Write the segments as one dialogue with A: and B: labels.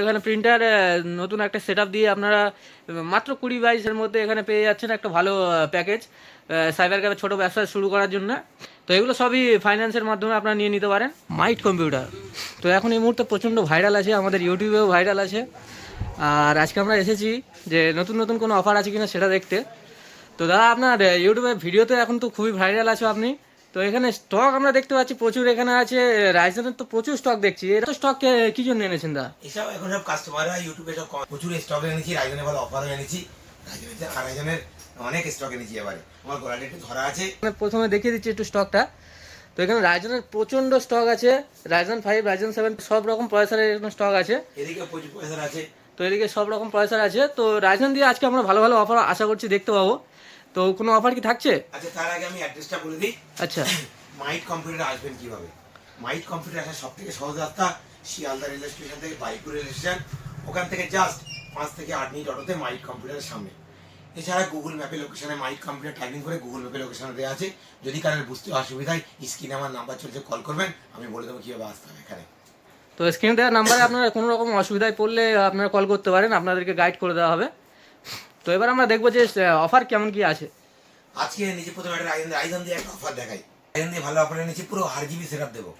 A: এখানে প্রিন্টার নতুন একটা সেটআপ দিয়ে আপনারা মাত্র 20-22 এর মধ্যে এখানে পেয়ে যাচ্ছেন একটা ভালো প্যাকেজ সাইবার ক্যাফে ছোটো ব্যবসা শুরু করার জন্য। তো এগুলো সবই ফাইন্যান্সের মাধ্যমে আপনারা নিয়ে নিতে পারেন। মাইট কম্পিউটার তো এখন এই মুহূর্তে প্রচণ্ড ভাইরাল আছে, আমাদের ইউটিউবেও ভাইরাল আছে। আর আজকে আমরা এসেছি যে নতুন নতুন কোনো অফার আছে কিনা সেটা দেখতে। তো দাদা আপনার ইউটিউবে ভিডিওতে এখন তো খুবই ভাইরাল আছে আপনি, তো এখানে স্টক আমরা দেখতে পাচ্ছি প্রচুর, এখানে আছে রাইজেনের তো প্রচুর স্টক দেখছি। এটা স্টক কি জন্য এনেছেন দা?
B: এসব এখন সব কাস্টমাররা ইউটিউবে সব প্রচুর স্টক এনেছি, রাইজেনের ভালো অফারও এনেছি। রাইজেনের অনেক স্টক এনেছি, এবারে আমার গোলাটা একটু ধরা আছে।
A: প্রথমে দেখিয়ে দিচ্ছি একটু স্টকটা। তো এখানে রাইজেনের প্রচণ্ড স্টক আছে, রাইজেন 5, রাইজেন 7 সব রকম প্রসেসরের এখানে স্টক আছে।
B: এদিকে প্রচুর প্রসেসর আছে,
A: তো এদিকে সব রকম প্রসেসর আছে। তো রাইজেন দিয়ে আজকে আমরা ভালো ভালো অফার আশা করছি দেখতে পাবো। তো কোনো অফার কি থাকছে?
B: আচ্ছা তার আগে আমি অ্যাড্রেসটা বলে দিই।
A: আচ্ছা,
B: মাইট কম্পিউটার আসবেন কিভাবে? মাইট কম্পিউটার আসার সব থেকে সহজ রাস্তা শিয়ালদা রেল স্টেশন থেকে বাইপুর রেল স্টেশন, ওখান থেকে জাস্ট 5 থেকে 8 মিনিট অটোতে মাইট কম্পিউটারের সামনে। এছাড়া গুগল ম্যাপে লোকেশনে মাইট কম্পিউটার টাইপিং করে গুগল ম্যাপে লোকেশনে দেওয়া আছে। যদি কারোর বুঝতে অসুবিধায় স্ক্রিনে আমার নাম্বার চলছে, কল করবেন, আমি বলে দেবো কীভাবে আসতে হবে এখানে।
A: তো স্ক্রিনে দেওয়ার নাম্বারে আপনারা কোনো রকম অসুবিধায় পড়লে আপনারা কল করতে পারেন, আপনাদেরকে গাইড করে দেওয়া হবে। তো এবার আমরা দেখবো যে অফার কেমন কি আছে।
B: আজকে নিজে প্রথমে একটা রাইজন দিয়ে একটা অফার দেখাই। রাইজন দিয়ে ভালো অফার এনেছি, পুরো 8GB সেটআপ দেবো,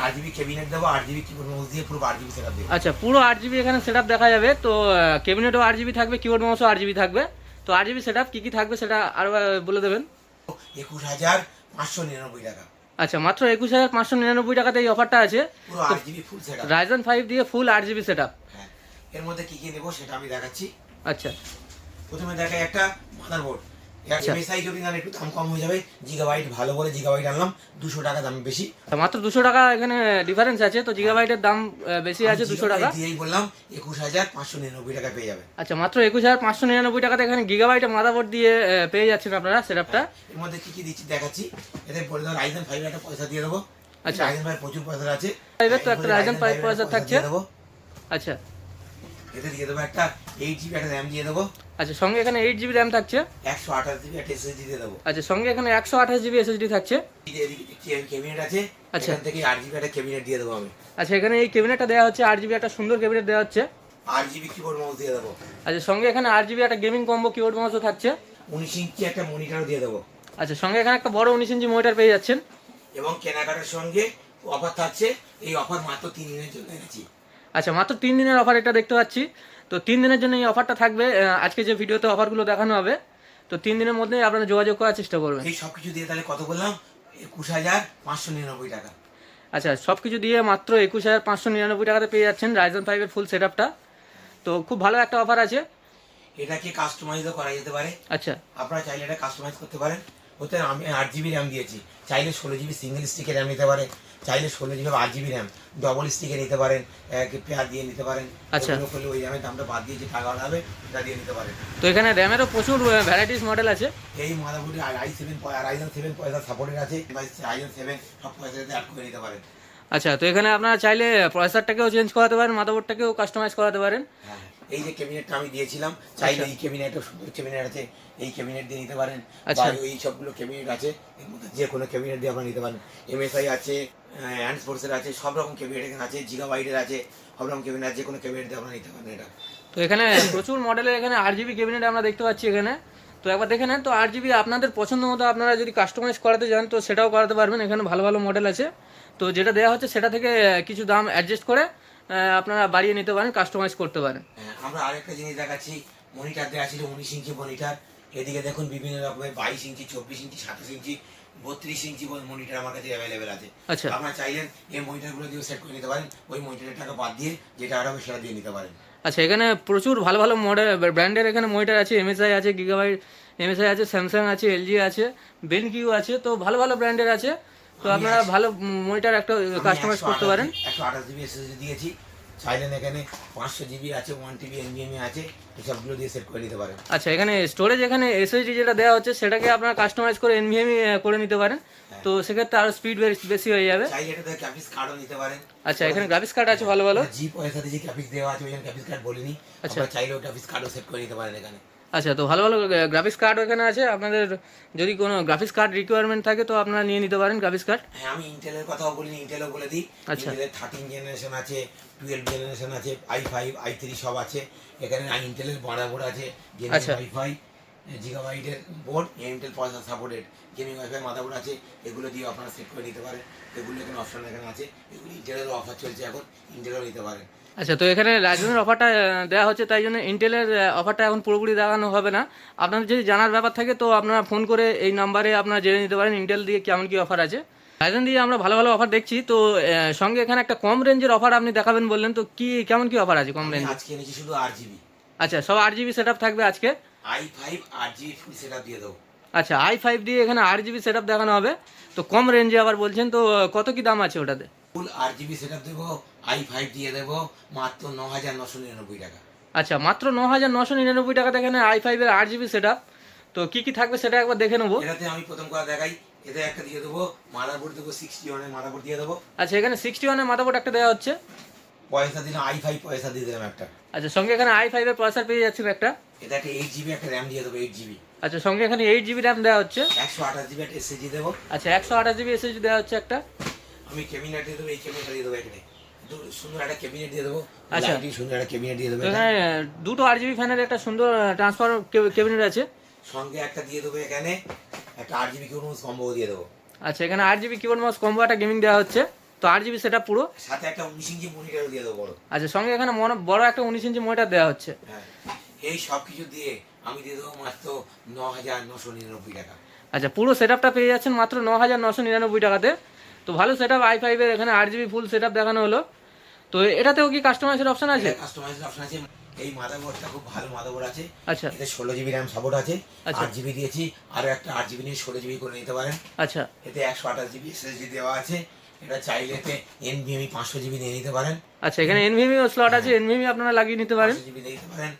B: 8GB ক্যাবিনেট দেবো, 8GB কিবোর্ড মাউস দিয়ে পুরো 8GB সেটআপ দেবো।
A: আচ্ছা, পুরো 8GB এখানে সেটআপ দেখা যাবে। তো ক্যাবিনেটও 8GB থাকবে, কিবোর্ড মাউসও 8GB থাকবে। তো 8GB সেটআপ কী কী থাকবে সেটা আরও বলে দেবেন।
B: 21,599 টাকা।
A: আচ্ছা, মাত্র 21,599 টাকাতে এই অফারটা আছে।
B: পুরো 8GB ফুল সেটআপ,
A: রাইজেন 5 দিয়ে ফুল 8GB সেটআপ।
B: হ্যাঁ, এর মধ্যে কি কি নেবো সেটা আমি দেখাচ্ছি।
A: আচ্ছা,
B: প্রথমে দেখাই একটা মাদারবোর্ড।
A: আচ্ছা।
B: এমএসআই যদি না একটু দাম কম হয়ে যাবে, জিগাবাইট ভালো বলে জিগাবাইট আনলাম, 200 টাকা দাম বেশি।
A: মাত্র 200 টাকা এখানে ডিফারেন্স আছে। তো জিগাবাইটের দাম বেশি আছে 200 টাকা।
B: দিয়েই বললাম 21,599 টাকা পেয়ে যাবে।
A: আচ্ছা, মাত্র 21,599 টাকাতে এখানে গিগাবাইটের মাদারবোর্ড দিয়ে পেয়ে যাচ্ছেন আপনারা সেটআপটা।
B: এর মধ্যে কি কি দিচ্ছি দেখাচ্ছি। এতে বলে দাও রাইজেন 5 একটা পয়সা দিয়ে দেবো।
A: আচ্ছা,
B: রাইজেন 5 প্রচুর পয়সা আছে,
A: তো একটা রাইজেন 5 প্রসেসর থাকছে। আচ্ছা,
B: এতে দিয়ে দেবো একটা 8GB একটা র্যাম দিয়ে দেবো।
A: আচ্ছা, সঙ্গে এখানে 8GB র্যাম থাকছে।
B: 128GB একটা SSD দিয়ে দেবো।
A: আচ্ছা, সঙ্গে এখানে 128GB SSD থাকছে।
B: এদিকে ক্যাবিনেট আছে,
A: আচ্ছা,
B: এখান থেকে 8GB একটা ক্যাবিনেট দিয়ে দেবো আমি।
A: আচ্ছা, এখানে এই ক্যাবিনেটটা দেওয়া হচ্ছে, 8GB একটা সুন্দর ক্যাবিনেট দেওয়া হচ্ছে।
B: 8GB কিবোর্ড মাউস দিয়ে দেবো।
A: আচ্ছা, সঙ্গে এখানে 8GB একটা গেমিং কম্বো কিবোর্ড মাউসও থাকছে।
B: 19 ইঞ্চি একটা মনিটরও দিয়ে দেবো।
A: আচ্ছা, সঙ্গে এখানে একটা বড় 19 ইঞ্চি মনিটর পেয়ে যাচ্ছেন।
B: এবং কেনাকাটার সঙ্গে অফার থাকছে। এই অফার মাত্র 3 দিনের জন্য এনেছি।
A: আচ্ছা, মাত্র 3 দিনের অফার এটা দেখতে পাচ্ছি। তো 3 দিনের জন্য এই অফারটা থাকবে। আজকে যে ভিডিওতে অফারগুলো দেখানো হবে, তো 3 দিনের মধ্যে আপনারা যোগাযোগ করার চেষ্টা করবেন।
B: এই সব কিছু দিয়ে তাহলে কত বললাম? 21,599 টাকা।
A: আচ্ছা, সব কিছু দিয়ে মাত্র 21,599 টাকাতে পেয়ে যাচ্ছেন রাইজেন 5 এর ফুল সেটআপটা। তো খুব ভালো একটা অফার আছে।
B: এটাকে কাস্টমাইজও করা যেতে পারে।
A: আচ্ছা,
B: আপনারা চাইলে এটা কাস্টমাইজ করতে পারেন। ওতে আমি 8GB র্যাম দিয়েছি, চাইলে 16GB সিঙ্গেল স্টিকের র্যাম নিতে পারে, চাইলে 16GB 8GB র্যাম ডবল স্টিকে নিতে পারেন, পেয়ার দিয়ে নিতে পারেন।
A: আচ্ছা,
B: করলে ওই র্যামের দামটা বাদ দিয়ে যে টাকা হবে সেটা দিয়ে নিতে পারেন।
A: তো এখানে র্যামেরও প্রচুর ভ্যারাইটিস মডেল আছে।
B: এই মাদারবোর্ডে রাইজেন 7 পয়সা সাপোর্টেড আছে, রাইজেন 7 সব পয়সাতে অ্যাড করে নিতে পারেন।
A: আচ্ছা, তো এখানে আপনারা চাইলে প্রসেসরটাকেও চেঞ্জ করাতে পারেন, মাদারবোর্ডটাকেও কাস্টমাইজ করাতে পারেন।
B: হ্যাঁ, এই যে ক্যাবিনেটটা আমি দিয়েছিলাম, চাইলে এই ক্যাবিনেটও সুন্দর ক্যাবিনেট আছে, এই ক্যাবিনেট দিয়ে নিতে পারেন।
A: আচ্ছা,
B: এই সবগুলো ক্যাবিনেট আছে, এর মধ্যে যে কোনো ক্যাবিনেট দিয়ে আপনারা নিতে পারেন। এমএসআই আছে, হ্যান্ড ফোর্সের আছে, সব রকম ক্যাবিনেট এখানে আছে, জিগাবাইটের আছে, সব রকম ক্যাবিনেট আছে, যে কোনো ক্যাবিনেট দিয়ে আপনারা নিতে পারেন এটা।
A: তো এখানে প্রচুর মডেলের এখানে 8GB ক্যাবিনেট আমরা দেখতে পাচ্ছি এখানে। তো একবার দেখে নেন। তো 8GB আপনাদের পছন্দ মতো আপনারা যদি কাস্টমাইজ করাতে চান তো সেটাও করাতে পারবেন। এখানে ভালো ভালো মডেল আছে। তো যেটা দেওয়া হচ্ছে সেটা থেকে কিছু দাম অ্যাডজাস্ট করে আপনারা বাড়িয়ে নিতে পারেন, কাস্টমাইজ করতে পারেন।
B: আমরা আরেকটা জিনিস দেখাচ্ছি। মনিটর দেওয়া ছিল 19 ইঞ্চি মনিটর। এদিকে দেখুন বিভিন্ন রকমের 22 ইঞ্চি, 24 ইঞ্চি, 27 ইঞ্চি, 32 ইঞ্চি মনিটর আমার কাছে অ্যাভেলেবেল আছে।
A: আচ্ছা,
B: আপনারা চাইলেন এই মনিটরগুলো দিয়ে সেট করে নিতে পারেন, ওই মনিটরের টাকা বাদ দিয়ে যেটা আর হবে সেটা দিয়ে নিতে পারেন।
A: আচ্ছা, এখানে প্রচুর ভালো ভালো মডেল ব্র্যান্ডের এখানে মনিটর আছে। এমএসআই আছে, গিগাবাইট এমএসআই আছে, স্যামসাং আছে, এলজি আছে, বেনকিউ আছে। তো ভালো ভালো ব্র্যান্ডের আছে। তো আপনারা ভালো মনিটর একটা কাস্টমাইজ করতে পারেন।
B: 128GB SSD দিয়েছি, চাইলেন এখানে 500GB আছে, 1TB NVMe আছে, এসবগুলো দিয়ে সেট করে নিতে পারেন।
A: আচ্ছা, এখানে স্টোরেজ এখানে এসএসডি যেটা দেওয়া হচ্ছে সেটাকে আপনারা কাস্টমাইজ করে এনভিএমই করে নিতে পারেন। তো সেক্ষেত্রে আরও স্পিড বেশি হয়ে যাবে।
B: চাইলে এটাতে গ্রাফিক্স কার্ডও নিতে পারেন।
A: আচ্ছা, এখানে গ্রাফিক্স কার্ড আছে ভালো ভালো।
B: জি পয়সাতে যে গ্রাফিক্স দেওয়া আছে ওই গ্রাফিক্স কার্ড বলিনি,
A: আচ্ছা,
B: আপনারা চাইলে ওই গ্রাফিক্স কার্ডও সেট করে নিতে পারেন এখানে।
A: আচ্ছা, তো ভালো ভালো গ্রাফিক্স কার্ড এখানে আছে। আপনাদের যদি কোনো গ্রাফিক্স কার্ড রিকোয়ারমেন্ট থাকে তো আপনারা নিয়ে নিতে পারেন গ্রাফিক্স কার্ড।
B: হ্যাঁ, আমি ইন্টেলের কথাও বলিনি, ইন্টেলও বলে দিই।
A: আচ্ছা।
B: ইন্টেলের 13 জেনারেশন আছে, 12 জেনারেশন আছে, i5 i3 সব আছে এখানে। ইন্টেলের মাদারবোর্ড আছে, গেমিং
A: আচ্ছা।
B: ওয়াইফাই জিগাবাইটের board, Intel processor supported gaming wifi motherboard আছে। এগুলো দিয়ে আপনারা সেট করে নিতে পারেন। এগুলো এখানে অপশন এখানে আছে। এগুলো ইন্টেলেরও অফার চলছে এখন, ইন্টেলও নিতে পারেন।
A: আচ্ছা, তো এখানে রাইজেনের অফারটা দেওয়া হচ্ছে, তাই জন্য ইন্টেলের অফারটা এখন পুরোপুরি দেখানো হবে না। আপনাদের যদি জানার ব্যাপার থাকে তো আপনারা ফোন করে এই নাম্বারে আপনারা জেনে নিতে পারেন ইন্টেল দিয়ে কেমন কী অফার আছে। রাইজেন দিয়ে আমরা ভালো ভালো অফার দেখছি, তো সঙ্গে এখানে একটা কম রেঞ্জের অফার আপনি দেখাবেন বললেন, তো কি কেমন কী অফার আছে কম
B: আমি
A: রেঞ্জে?
B: আজকে এনেছি শুধু 8 জিবি।
A: আচ্ছা, সব 8 জিবি সেট থাকবে আজকে।
B: i5 8 জিবি ফুল সেট দিয়ে দেবো।
A: আচ্ছা, i5 দিয়ে এখানে 8 জিবি সেট দেখানো হবে, তো কম রেঞ্জে আবার বলছেন, তো কত কি দাম আছে ওটাতে?
B: ফুল 8 জিবি সেট দেবো, i5 দিয়ে দেবো মাত্র 9,999 টাকা।
A: আচ্ছা, মাত্র 9,999 টাকাতে এখানে i5 এর 8 জিবি সেট। তো কি কি থাকবে সেটা একবার দেখে নেবো।
B: এটাতে আমি প্রথম কথা দেখাই, এতে একটা দিয়ে দেবো মাদারবোর্ড, দেবো 61 এর মাদারবোর্ড দিয়ে দেবো।
A: আচ্ছা, এখানে 61 এর মাদারবোর্ড একটা দেওয়া হচ্ছে।
B: পয়সা দিলাম, i5 পয়সা দিয়ে দিলাম একটা।
A: আচ্ছা, সঙ্গে এখানে i5 এর প্রসেসর পেয়ে যাচ্ছেন একটা।
B: এটা একটা 8 জিবি একটা র্যাম দিয়ে দেবো, 8 জিবি।
A: আচ্ছা, সঙ্গে এখানে 8 জিবি র্যাম দেওয়া হচ্ছে।
B: 128 জিবি একটা এসএসডি দেবো।
A: আচ্ছা, 128 জিবি এসএসডি দেওয়া হচ্ছে একটা।
B: আমি ক্যাবিনেট দিয়ে দেবো, এই ক্যাবিনেটটা দিয়ে দেবো এখানে। সুন্দর একটা ক্যাবিনেট দিয়ে দেবো।
A: আচ্ছা।
B: লাইটিং সুন্দর একটা ক্যাবিনেট দিয়ে দেবো
A: তো
B: এখানে।
A: এখানে দুটো 8 জিবি ফ্যানের একটা সুন্দর ট্রান্সফার ক্যাবিনেট আছে।
B: সঙ্গে একটা দিয়ে দেবো এখানে, একটা 8 জিবি কিবোর্ড কম্বো দিয়ে দেবো।
A: আচ্ছা, এখানে 8 জিবি কিবোর্ড মাউস কম্বো একটা গেমিং দেওয়া হচ্ছে, তো 8 জিবি সেট পুরো।
B: সাথে একটা 19 ইঞ্চি মনিটর দিয়ে দেবো বড়।
A: আচ্ছা, সঙ্গে এখানে বড় একটা 19 ইঞ্চি মনিটর দেওয়া হচ্ছে।
B: হ্যাঁ, এই সব কিছু দিয়ে আমি দিয়ে দেবো মাত্র 9,999 টাকা।
A: আচ্ছা, পুরো সেট পেয়ে যাচ্ছেন মাত্র 9,999 টাকাতে। তো ভালো সেট আপ, i5 এর এখানে 8 জিবি ফুল সেট দেখানো হলো। তো এটাতেও কি কাস্টমাইজের অপশন আছে?
B: কাস্টমাইজের অপশন আছে। এই মাদারবোর্ডটা খুব ভালো মাদারবোর্ড আছে।
A: আচ্ছা।
B: এতে 16 জিবি র্যাম সাপোর্ট আছে।
A: আচ্ছা।
B: 8 জিবি দিয়েছি, আরো একটা 8 জিবি নিয়ে 16 জিবি করে নিতে পারেন।
A: আচ্ছা।
B: এতে 128 জিবি এসএসডি দেওয়া আছে। এটা চাইলে এতে NVMe 500 জিবি নিয়ে নিতে পারেন।
A: আচ্ছা, এখানে NVMe স্লট আছে, NVMe আপনারা লাগিয়ে নিতে পারেন।
B: 500 জিবি নিয়ে নিতে পারেন।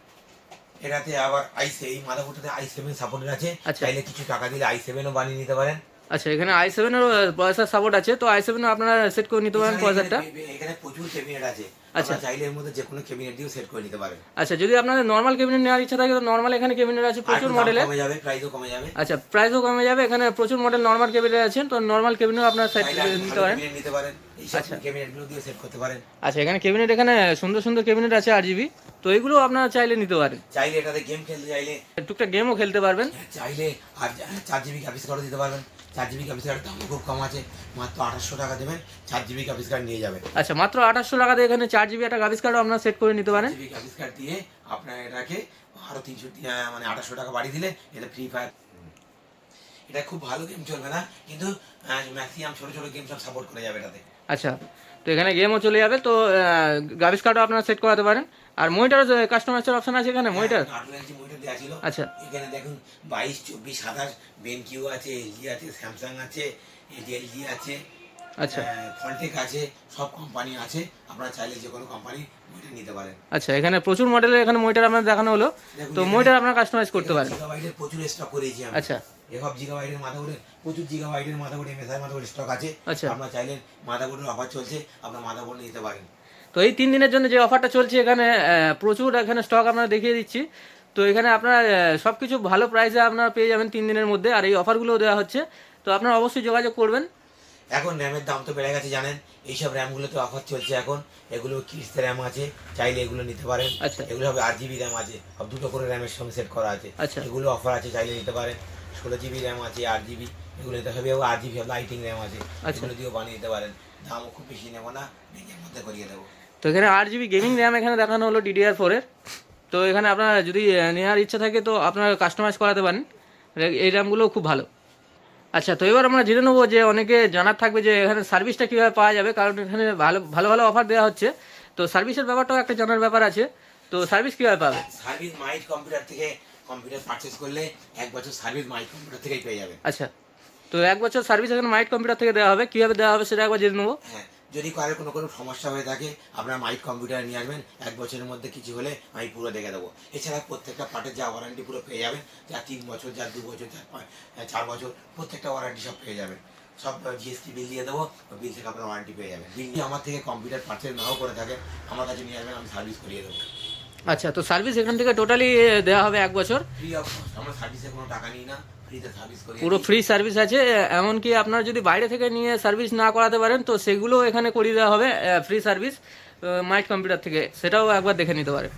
B: এটাতে আবার এই মাদারবোর্ডটাতে i7 সাপোর্টেড আছে।
A: আচ্ছা।
B: চাইলে কিছু টাকা দিলে i7ও বানিয়ে নিতে পারেন।
A: আচ্ছা, এখানে i7 এর প্রসেসর সাপোর্ট আছে, তো i7 আপনারা সেট করে নিতে পারেন প্রসেসরটা।
B: এখানে প্রচুর ক্যাবিনেট আছে।
A: আচ্ছা।
B: আপনারা চাইলে এর মধ্যে যে কোনো ক্যাবিনেট দিয়েও সেট করে নিতে পারেন।
A: আচ্ছা, যদি আপনাদের নরমাল ক্যাবিনেট নেওয়ার ইচ্ছা থাকে তো নরমাল এখানে ক্যাবিনেট আছে প্রচুর
B: আর একটু দাম
A: মডেলের।
B: কমে যাবে, প্রাইসও কমে যাবে।
A: আচ্ছা, প্রাইসও কমে যাবে, এখানে প্রচুর মডেল নরমাল ক্যাবিনেট আছে, তো নরমাল ক্যাবিনেটও আপনারা সেট
B: চাইলে আপনি
A: নিতে
B: ভালো
A: পারেন।
B: ক্যাবিনেট নিতে পারেন। এই সব
A: আচ্ছা।
B: ক্যাবিনেটগুলো দিয়ে সেট করতে পারেন।
A: আচ্ছা, এখানে ক্যাবিনেট এখানে সুন্দর সুন্দর ক্যাবিনেট আছে 8 জিবি, তো এগুলো আপনারা চাইলে নিতে পারেন।
B: চাইলে এটাতে গেম খেলতে চাইলে,
A: টুকটাক গেমও খেলতে পারবেন।
B: চাইলে আর 4 জিবি গ্রাফিক্স কার্ডও দিতে পারবেন। 4 জিবি গ্রাফিক্স কার্ডের দাম খুব কম আছে, মাত্র 2800 টাকা দেবেন, 4 জিবি গ্রাফিক্স কার্ড নিয়ে যাবেন।
A: আচ্ছা, মাত্র 2800 টাকাতে এখানে 4 জিবি একটা গ্রাফিক্স কার্ডও আপনারা সেট করে নিতে পারেন।
B: 4 জিবি গ্রাফিক্স কার্ড দিয়ে আপনার এটাকে আরো 300 মানে 2800 টাকা বাড়িয়ে দিলে এটা ফ্রি ফায়ার। এটা খুব ভালো গেম চলবে না, কিন্তু ম্যাক্সিমাম ছোট ছোট গেম সব সাপোর্ট করে যাবে এটাতে।
A: আচ্ছা, তো এখানে গেমও চলে যাবে, তো গ্রাফিক্স কার্ডও আপনারা সেট করাতে পারেন। আর মনিটর কাস্টমাইজের অপশন আছে এখানে মনিটর।
B: 18 ইঞ্চি মনিটর দেওয়া ছিল।
A: আচ্ছা।
B: এখানে দেখুন 22, 24, 27 বেনকিউ আছে, এলজি আছে, স্যামসাং আছে, এলজি আছে,
A: আচ্ছা।
B: ফন্টেক আছে, সব কোম্পানি আছে। আপনারা চাইলে যে কোনো কোম্পানি মনিটর নিতে পারেন।
A: আচ্ছা, এখানে প্রচুর মডেলের এখানে মনিটর আপনার দেখানো হলো,
B: দেখুন
A: তো
B: এখানে
A: মনিটর আপনারা কাস্টমাইজ করতে পারেন।
B: জিগাবাইটের প্রচুর স্টক করেছি আমি।
A: আচ্ছা।
B: এসব জিগাবাইটের মাদারবোর্ডে প্রচুর জিগাবাইটের মাদারবোর্ড, MSI মাদারবোর্ড স্টক আছে।
A: আচ্ছা।
B: আপনারা চাইলে মাদারবোর্ডের অফার চলছে, আপনারা মাদারবোর্ড নিতে পারেন।
A: তো এই 3 দিনের জন্য যে অফারটা চলছে এখানে প্রচুর এখানে স্টক আপনারা দেখিয়ে দিচ্ছি। তো এখানে আপনারা সব কিছু ভালো প্রাইসে আপনারা পেয়ে যাবেন 3 দিনের মধ্যে, আর এই অফারগুলোও দেওয়া হচ্ছে, তো আপনারা অবশ্যই যোগাযোগ করবেন।
B: এখন র্যামের দাম তো বেড়ে গেছে জানেন, এইসব র্যামগুলোতে অফার চলছে এখন। এগুলো কিডস র্যাম আছে, চাইলে এগুলো নিতে পারেন।
A: আচ্ছা।
B: এগুলো হবে 8 জিবি র্যাম আছে, সব দুটো করে র্যামের সঙ্গে সেট করা আছে।
A: আচ্ছা।
B: এগুলো অফার আছে, চাইলে নিতে পারেন। 16 জিবি র্যাম আছে, 8 জিবি, এগুলো নিতে হবে। 8 জিবি লাইটিং র্যাম আছে,
A: আচ্ছা।
B: এগুলো দিয়েও বানিয়ে নিতে পারেন। দামও খুব বেশি নেবো না, নিজের মধ্যে করিয়ে দেবো।
A: তো এখানে 8 জিবি গেমিং র্যাম এখানে দেখানো হলো DDR4 এর। তো এখানে আপনারা যদি নেওয়ার ইচ্ছা থাকে তো আপনারা কাস্টমাইজ করাতে পারেন, এই র্যামগুলো খুব ভালো। আচ্ছা, তো এবার আমরা জেনে নেবো যে অনেকে জানার থাকবে যে এখানে সার্ভিসটা কীভাবে পাওয়া যাবে, কারণ এখানে ভালো ভালো ভালো অফার দেওয়া হচ্ছে, তো সার্ভিসের ব্যাপারটাও একটা জানার ব্যাপার আছে। তো সার্ভিস কীভাবে পাবে?
B: সার্ভিস মাইট কম্পিউটার থেকে কম্পিউটার পারচেস করলে 1 বছর সার্ভিস মাইট কম্পিউটার থেকেই পেয়ে যাবেন।
A: আচ্ছা, তো 1 বছর সার্ভিস এখানে মাইট কম্পিউটার থেকে দেওয়া হবে, কীভাবে দেওয়া হবে সেটা একবার জেনে নেবো।
B: হ্যাঁ, যদি কারোর কোনো সমস্যা হয়ে থাকে আপনার মাইট কম্পিউটার নিয়ে আসবেন, 1 বছরের মধ্যে কিছু হলে আমি পুরো দেখে দেবো। এছাড়া প্রত্যেকটা পার্টের যা ওয়ারেন্টি পুরো পেয়ে যাবেন, যা 3 বছর, যা 2 বছর, যা 4 বছর, প্রত্যেকটা ওয়ারেন্টি সব পেয়ে যাবেন। সব জিএসটি বিল দিয়ে দেবো, বিল থেকে আপনার ওয়ারেন্টি পেয়ে যাবেন। বিল আমার থেকে কম্পিউটার পার্চেস নাও করে থাকে, আমার কাছে নিয়ে আসবেন, আমি সার্ভিস করিয়ে দেবো।
A: আচ্ছা, তো সার্ভিস এখান থেকে টোটালি দেওয়া হবে 1 বছর,
B: ফ্রি অফ কস্ট, আমরা সার্ভিসে কোনো টাকা নিই না, ফ্রিতে সার্ভিস করি।
A: পুরো ফ্রি সার্ভিস আছে। এমনকি আপনারা যদি বাইরে থেকে নিয়ে সার্ভিস না করাতে পারেন তো সেগুলো এখানে করিয়ে দেওয়া হবে ফ্রি সার্ভিস মাইট কম্পিউটার থেকে, সেটাও একবার দেখে নিতে পারেন।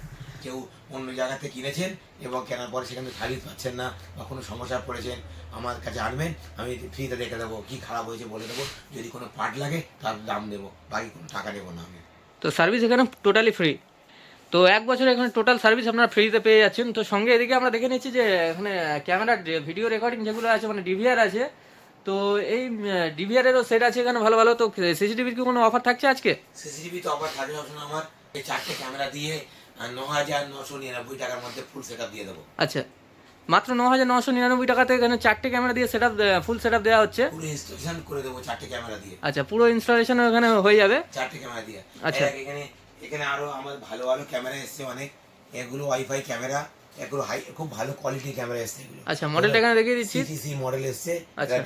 B: কেউ অন্য জায়গাতে কিনেছেন এবং কেনার পরে সেখানে সার্ভিস পাচ্ছেন না বা কোনো সমস্যা পড়েছেন, আমার কাছে আনবেন, আমি ফ্রিতে দেখে দেবো, কী খারাপ হয়েছে বলে দেবো, যদি কোনো পার্ট লাগে তার দাম দেবো, বাকি কোনো টাকা নেবো না আমি।
A: তো সার্ভিস এখানে টোটালি ফ্রি। তো 1 বছর এখানে টোটাল সার্ভিস আপনারা ফ্রিতে পেয়ে যাচ্ছেন। তো সঙ্গে এদিকে আমরা দেখে নিচ্ছি যে এখানে ক্যামেরার ভিডিও রেকর্ডিং যেগুলো আছে, মানে ডিভিআর আছে, তো এই ডিভিআরেরও সেট আছে এখানে ভালো ভালো। তো সিসিটিভির কি কোনো অফার থাকছে আজকে?
B: সিসিটিভি তো আবার থাকে সবসময়, আমার এই 4টে ক্যামেরা দিয়ে 9,999 টাকার মধ্যে ফুল সেট দিয়ে দেবো।
A: আচ্ছা, মাত্র 9,999 টাকাতে এখানে 4টে ক্যামেরা দিয়ে ফুল সেট দেওয়া হচ্ছে।
B: পুরো ইনস্টলেশন করে দেবো 4টে ক্যামেরা দিয়ে।
A: আচ্ছা, পুরো ইনস্টলেশন এখানে হয়ে যাবে
B: 4টে ক্যামেরা দিয়ে।
A: আচ্ছা।
B: এখানে এখানে আরো আমার ভালো ভালো ক্যামেরা এসছে অনেক, এগুলো ওয়াইফাই ক্যামেরা, এগুলো খুব ভালো কোয়ালিটির ক্যামেরা এসছে এগুলো।
A: আচ্ছা, মডেলটা এখানে দেখিয়ে দিচ্ছি।
B: সিটিসি মডেল এসছে।
A: আচ্ছা।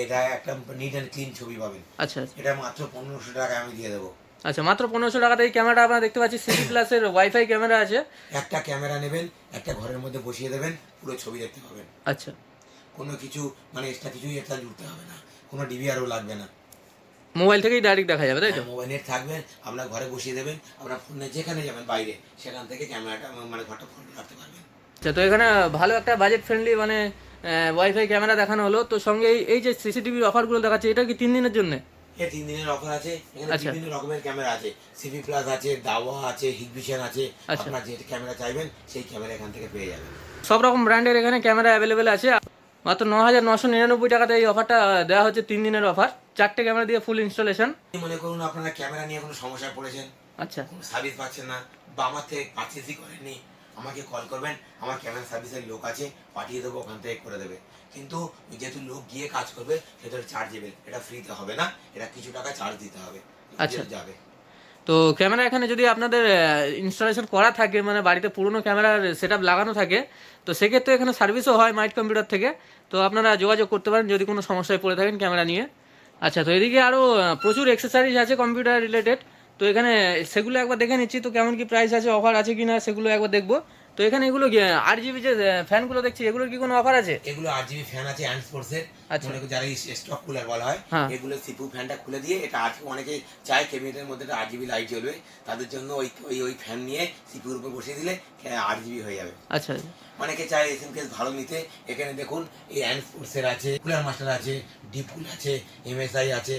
B: এটা একটা নিট অ্যান্ড ক্লিন ছবি পাবেন।
A: আচ্ছা
B: এটা মাত্র 1500 টাকা আমি দিয়ে দেবো।
A: আচ্ছা, মাত্র 1500 টাকাতে এই ক্যামেরাটা আপনারা দেখতে পাচ্ছি। সিটি প্লাসের ওয়াইফাই ক্যামেরা আছে।
B: একটা ক্যামেরা নেবেন, একটা ঘরের মধ্যে বসিয়ে দেবেন, পুরো ছবি দেখতে পাবেন।
A: আচ্ছা,
B: কোনো কিছু মানে এক্সট্রা কিছুই এটা জুড়তে হবে না, কোনো ডিভিআরও লাগবে না,
A: মোবাইল থেকেই ডাইরেক্ট দেখা যাবে, তাই তো?
B: মোবাইল নেট থাকবে, আপনার ঘরে বসিয়ে দেবেন, আপনার ফোনে যেখানে যাবেন বাইরে সেখান থেকে ক্যামেরাটা মানে ঘরটা ফটো রাখতে পারবেন।
A: আচ্ছা, তো এখানে ভালো একটা বাজেট ফ্রেন্ডলি মানে ওয়াইফাই ক্যামেরা দেখানো হলো। তো সঙ্গে এই যে সিসিটিভির অফারগুলো দেখাচ্ছে, এটা কি 3 দিনের জন্য?
B: 3 দিনের অফার আছে। এখানে
A: আচ্ছা।
B: বিভিন্ন রকমের ক্যামেরা আছে, সিপি প্লাস আছে, দাওয়া আছে, হিগভিশন আছে।
A: আচ্ছা।
B: আপনার যে ক্যামেরা চাইবেন সেই ক্যামেরা এখান থেকে পেয়ে যাবেন।
A: সব রকম ব্র্যান্ডের এখানে ক্যামেরা অ্যাভেলেবেল আছে। মাত্র 9,999 টাকাতে এই অফারটা দেওয়া হচ্ছে, 3 দিনের অফার, 4টে ক্যামেরা দিয়ে ফুল ইনস্টলেশন।
B: মনে করুন আপনারা ক্যামেরা নিয়ে কোনো সমস্যায় পড়েছেন,
A: আচ্ছা,
B: কোনো সার্ভিস পাচ্ছেন না বা আমার থেকে পারচেসই করেননি, আমাকে কল করবেন, আমার ক্যামেরা সার্ভিসের লোক আছে, পাঠিয়ে দেবো, ওখান থেকে করে দেবে। কিন্তু যেহেতু লোক গিয়ে কাজ করবে সেটা চার্জেবল, এটা ফ্রিতে হবে না, এটা কিছু টাকা চার্জ দিতে হবে।
A: আচ্ছা।
B: যাবে।
A: তো ক্যামেরা এখানে যদি আপনাদের ইনস্টলেশন করা থাকে, মানে বাড়িতে পুরনো ক্যামেরার সেট লাগানো থাকে, তো সেক্ষেত্রে এখানে সার্ভিসও হয় মাইট কম্পিউটার থেকে। তো আপনারা যোগাযোগ করতে পারেন যদি কোনো সমস্যায় পড়ে থাকেন ক্যামেরা নিয়ে। আচ্ছা, তো এদিকে আরও প্রচুর এক্সেসরিজ আছে কম্পিউটার রিলেটেড। তো এখানে সেগুলো একবার দেখে নিচ্ছি, তো কেমন কি প্রাইস আছে, অফার আছে কি না সেগুলো একবার দেখবো। তো এখানে এগুলো RGB যে ফ্যানগুলো দেখছি, এগুলোর কি কোনো অফার আছে?
B: এগুলো RGB ফ্যান আছে হ্যান্ড স্পোর্টসের।
A: আচ্ছা।
B: মনে যারা স্টক কুলার বলা হয়,
A: হ্যাঁ।
B: এগুলো সিপু ফ্যানটা খুলে দিয়ে এটা অনেকে চায় ক্যাবিনেটের মধ্যে একটা RGB লাইট জ্বলবে, তাদের জন্য ওই ফ্যান নিয়ে সিপুর উপর বসিয়ে দিলে RGB হয়ে যাবে।
A: আচ্ছা,
B: অনেকে চায় এসএমপিএস ভালো নিতে, এখানে দেখুন এই হ্যান্ড স্পোর্টসের আছে, কুলার মাস্টার আছে, ডিপ কুল আছে, MSI আছে,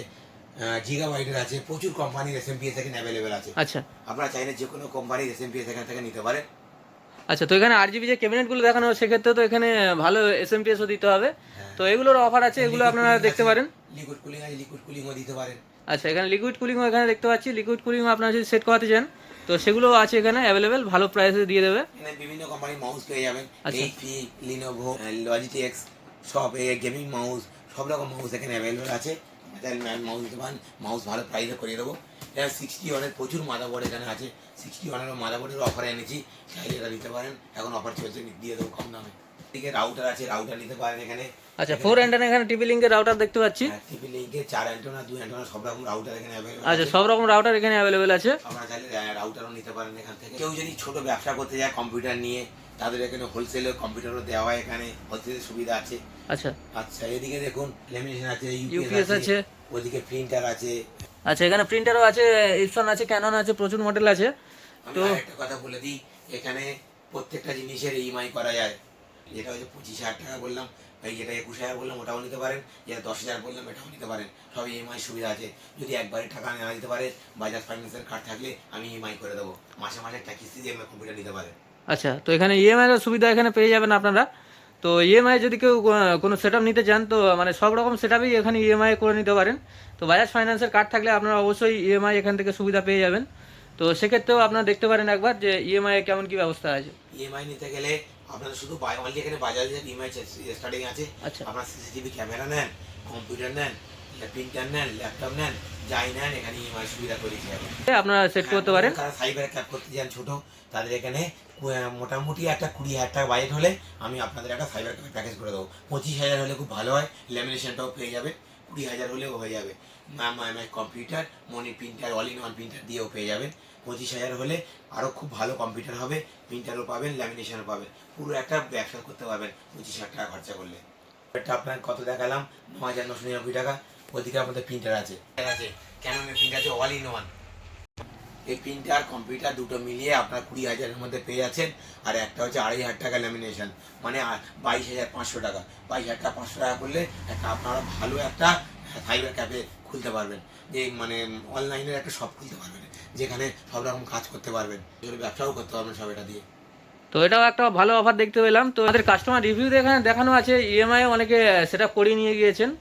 B: জিগাবাইটের আছে, প্রচুর কোম্পানির এসএমপিএস এখানে অ্যাভেলেবেল আছে।
A: আচ্ছা।
B: আপনারা চাইলে যে কোনো কোম্পানির এসএমপিএস এখান থেকে নিতে পারেন।
A: আচ্ছা, তো এখানে RGB যে ক্যাবিনেটগুলো দেখানো হয়, সেক্ষেত্রে তো এখানে ভালো SMPSও দিতে হবে। তো এগুলোর অফার আছে, এগুলো আপনারা দেখতে পারেন।
B: লিকুইড কুলিং আছে, লিকুইড কুলিংও দিতে পারেন।
A: আচ্ছা, এখানে লিকুইড কুলিংও এখানে দেখতে পাচ্ছি। লিকুইড কুলিংও আপনারা যদি সেট করাতে চান তো সেগুলো আছে এখানে অ্যাভেলেবেল, ভালো প্রাইসে দিয়ে দেবে।
B: এখানে বিভিন্ন কোম্পানির মাউস পেয়ে যাবেন,
A: আচ্ছা।
B: HP, লিনোভো, লজিটেক্স, সব গেমিং মাউস, সব রকম মাউস এখানে অ্যাভেলেবেল আছে। মাউস নিতে পারেন, মাউস ভালো প্রাইসে করিয়ে দেবো। এটা 61 প্রচুর মাদারবোর্ড এখানে আছে, 61 মাদারবোর্ডের অফারে এনেছি, চাইলে এটা নিতে পারেন, এখন অফার চলছে, দিয়ে দেবো কম দামে। এদিকে রাউটার আছে, রাউটার নিতে পারেন এখানে।
A: আচ্ছা, 4 অ্যান্টেনা এখানে টিপি লিঙ্কের রাউটার দেখতে পাচ্ছি।
B: টিপি লিঙ্কের 4 অ্যান্টেনা, 2 অ্যান্টেনা, সব রকম রাউটার এখানে অ্যাভেলেবেল
A: আচ্ছা, সব রকম রাউটার এখানে অ্যাভেলেবেল আছে।
B: আপনারা চাইলে রাউটারও নিতে পারেন এখান থেকে। কেউ যদি ছোট ব্যবসা করতে যায় কম্পিউটার নিয়ে, তাদের এখানে হোলসেলে কম্পিউটারও দেওয়া হয়, এখানে হোলসেলের সুবিধা আছে।
A: আচ্ছা।
B: আচ্ছা, এদিকে দেখুন ল্যামিনেশন আছে,
A: ইউপিএস আছে,
B: ওদিকে প্রিন্টার আছে।
A: আচ্ছা, এখানে প্রিন্টারও আছে, ইপসন আছে, ক্যানন আছে, প্রচুর মডেল আছে।
B: তো একটা কথা বলে দিই, এখানে প্রত্যেকটা জিনিসের EMI করা যায়। যেটা হচ্ছে 25,000 টাকা বললাম, এই যেটা 21,000 বললাম ওটাও নিতে পারেন, যেটা 10,000 বললাম এটাও নিতে পারেন, সব EMI সুবিধা আছে। যদি একবারে টাকা নেওয়া দিতে পারে, বাজাজ ফাইন্যান্সের কার্ড থাকলে আমি EMI করে দেবো, মাসে মাসে একটা কিস্তি দিয়ে কম্পিউটার নিতে পারেন।
A: আচ্ছা, তো এখানে EMI এর সুবিধা এখানে পেয়ে যাবেন আপনারা। তো EMI যদি কেউ কোনো সেট নিতে চান, তো মানে সব রকম সেট এখানে EMI করে নিতে পারেন। তো বাজাজ ফাইন্যান্সের কার্ড থাকলে আপনারা অবশ্যই EMI এখান থেকে সুবিধা পেয়ে যাবেন। তো সেক্ষেত্রেও আপনারা দেখতে পারেন একবার যে EMI কেমন কি ব্যবস্থা আছে।
B: EMI নিতে গেলে আপনারা শুধু অনলি এখানে বাজাজের EMI স্টার্টিং আছে।
A: আচ্ছা।
B: আপনার CCTV ক্যামেরা নেন, কম্পিউটার নেন, প্রিন্টার নেন, ল্যাপটপ নেন, যাই নেন, এখানে EMI সুবিধা করে দিতে হবে।
A: আপনারা সেট করতে পারেন।
B: যারা সাইবার ক্যাব করতে যান ছোট, তাদের এখানে মোটামুটি একটা 20,000 টাকা বাজেট হলে আমি আপনাদের একটা সাইবার ক্যাব প্যাকেজ করে দেবো। 25,000 হলে খুব ভালো হয়, ল্যামিনেশনটাও পেয়ে যাবে। 20,000 হলেও হয়ে যাবে। কম্পিউটার, মনি printer, all in one printer দিয়েও পেয়ে যাবেন। 25,000 হলে আরও খুব ভালো কম্পিউটার হবে, প্রিন্টারও পাবেন, ল্যামিনেশনও পাবেন, পুরো একটা ব্যবসা করতে পারবেন 25,000 টাকা খরচা করলে। এটা আপনার কত দেখালাম, 9,999 টাকা। ওদিকে আমাদের প্রিন্টার আছে, ক্যাননের প্রিন্টার আছে অল ইন ওয়ান। এই প্রিন্টার কম্পিউটার দুটো মিলিয়ে আপনার 20,000-এর মধ্যে পেয়ে যাচ্ছেন। আর একটা হচ্ছে 2,500 টাকা ল্যামিনেশন, মানে 22,500 টাকা। 22,500 টাকা করলে একটা আপনারা ভালো একটা সাইবার ক্যাফে খুলতে পারবেন, যে মানে অনলাইনের একটা শপ খুলতে পারবেন, যেখানে সব রকম কাজ করতে পারবেন, ব্যবসাও করতে পারবেন সব এটা দিয়ে।
A: তো এটাও একটা ভালো অফার দেখতে পেলাম। তো আমাদের কাস্টমার রিভিউ এখানে দেখানো আছে, ইএমআই অনেকে সেটা করিয়ে নিয়ে গিয়েছেন,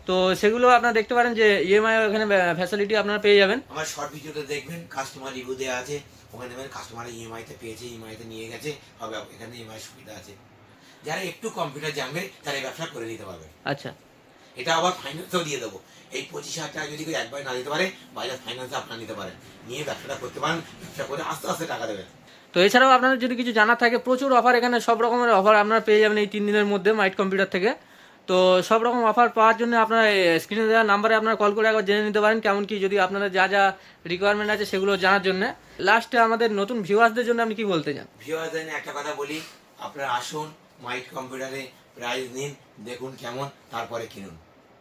A: তো সেগুলো আপনারা দেখতে পারেন যে ইএমআই এখানে ফ্যাসিলিটি আপনারা পেয়ে যাবেন।
B: আমার শর্ট ভিডিওতে দেখবেন কাস্টমার রিভিউ দেওয়া আছে, ওখানে দেখবেন কাস্টমার ইএমআইতে পেয়েছে, ইএমআইতে নিয়ে গেছে, হবে এখানে ইএমআই সুবিধা আছে। যারা একটু কম্পিউটার জানবে তারা এই ব্যবসা করে নিতে পারবে।
A: আচ্ছা,
B: এটা আবার ফাইন্যান্সও দিয়ে দেবো। এই 25,000 টাকা যদি কেউ একবার না দিতে পারে, বাজার ফাইন্যান্সে আপনারা নিতে পারেন, নিয়ে ব্যবসাটা করতে পারেন, ব্যবসা করে আস্তে আস্তে টাকা দেবেন।
A: তো এছাড়াও আপনাদের যদি কিছু জানার থাকে, প্রচুর অফার এখানে, সব রকমের অফার আপনারা পেয়ে যাবেন এই 3 দিনের মধ্যে মাইট কম্পিউটার থেকে। তো সব রকম অফার পাওয়ার জন্য আপনারা স্ক্রিনে দেওয়া নাম্বারে আপনারা কল করে একবার জেনে নিতে পারেন কেমন কি, যদি আপনাদের যা যা রিকোয়ারমেন্ট আছে সেগুলো জানার জন্য। লাস্টে আমাদের নতুন ভিউয়ার্সদের জন্য আপনি কি বলতে চান?
B: ভিউয়ারদের একটা কথা বলি, আপনারা আসুন মাইট কম্পিউটারে, প্রাইস নিন, দেখুন কেমন, তারপরে কিনুন।